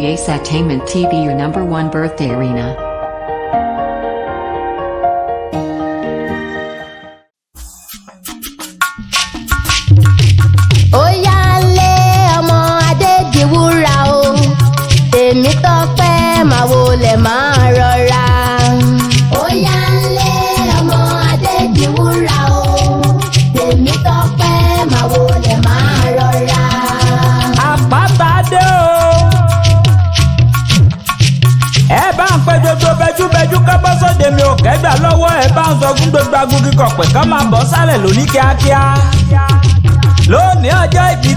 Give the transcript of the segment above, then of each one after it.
Entertainment TV, your #1 birthday arena. Oyale ọmọ Adédiwúrà o, Tèmítọ́pẹ́ máa wọlé máa rọra. Oyale ọmọ Adédiwúrà o, Tèmítọ́pẹ́ máa wọlé máa rọra. Àpáta dé o. Ẹ bá ń pẹ́ dodo bẹ́júbẹ́jú ká bọ́ sóde mi ò kẹ́gbà lọ́wọ́ ẹ bá ń sọ fún gbogbo agungi kọ̀pẹ́ ká máa bọ́ sálẹ̀ lóní kíákíá. Lónìí ọjọ́ ìbí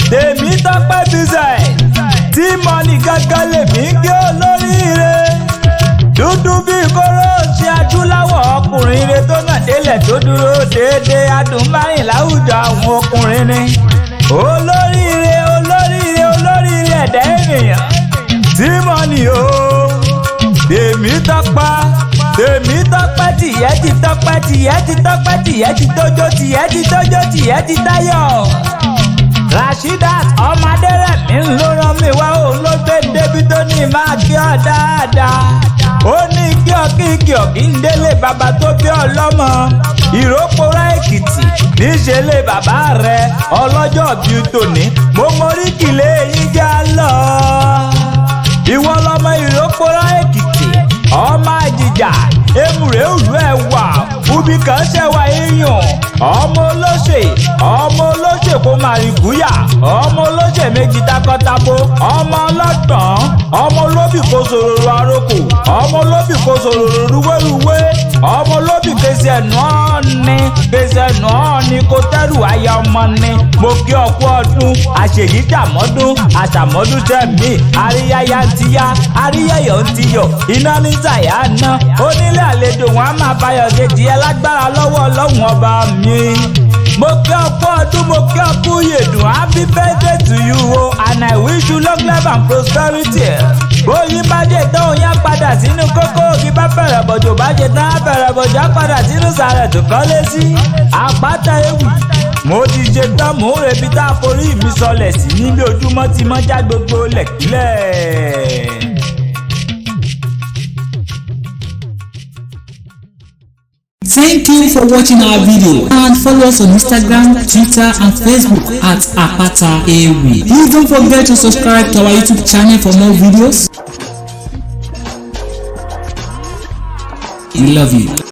Tèmítọ́pẹ́ bísẹ̀ tí mọ́nì gángan lèmi ń gé olóríire. Dúdú bí kóró ṣe adúláwọ̀ ọkùnrin ire tó nà délẹ̀ tó dúró déédéé adùn márìn láwùjọ àwọn ọkùnrin ni. Olóríire ẹ̀dá ènìyàn tí mọ́nì o. Tèmítọ́pẹ́ tìyẹ́ ti tọ́pẹ́ tìyẹ́ ti tọ́pẹ́ tìyẹ́ ti tójó tìyẹ́ ti tójó tìyẹ́ ti táyọ̀. Rasheedat ọmọdé rẹ̀ mi ń ló rán mi wá òun ló gbé débi tó ní máa kí ọ dáadáa. Ó ní kí ọ kí ń délé bàbá tó bí ọlọ́mọ. Ìrókòrá Èkìtì níṣẹ́ lé bàbá rẹ̀ ọlọ́jọ́ bí tòní. Mo mórí kìlé yín já lọ. Ìwọ lọmọ Ìrókòrá Èkìtì ọmọ àjìjà èmùrè òlú ẹwà ubi kan ṣẹwà èèyàn ọmọ olóṣè kó máa rí gúyà ọmọ olóṣè méjì takọtabo ọmọ ọlọ́gbọ̀n ọmọ olóbì kó sòròrò àròkò ọmọ olóbì kó sòròrò rúwérúwé ọmọ olóbì kèsì ẹ̀nù ọ̀ọ́ni kó tẹ́rù aya ọmọ ni. Mo kí ọkú ọdún àṣèyí àṣàmọ́dún tẹ̀mí àríyáyá ń tiyá àríyáyọ̀ ń tiyọ̀ iná ní sàyà ná onílé àlejò wọn á máa bayọ̀ kejì ẹ lágbára lọ́wọ́ ọlọ́run ọba mi. Mo kí ọkú ọdún mo kí ọkú yèdùn happy birthday to you o and I wish you long life and prosperity. Bóyin bá jẹ tán òun yá padà sínú kókó òkè bá bẹ̀rẹ̀ bọ̀jọ̀ bá jẹ tán á bẹ̀rẹ̀ bọ̀jọ̀ á padà sínú sàrẹ̀ tó kọ́lé sí. Àpáta ewì mo ti ṣe tán mò ń rebi tá a forí mi sọlẹ̀ sí níbi ojúmọ́ ti mọ́ já gbogbo lẹ̀kílẹ̀. Thank you for watching our video and follow us on Instagram, Twitter and Facebook at Apata Ewi. Please don't forget to subscribe to our YouTube channel for more videos. We love you.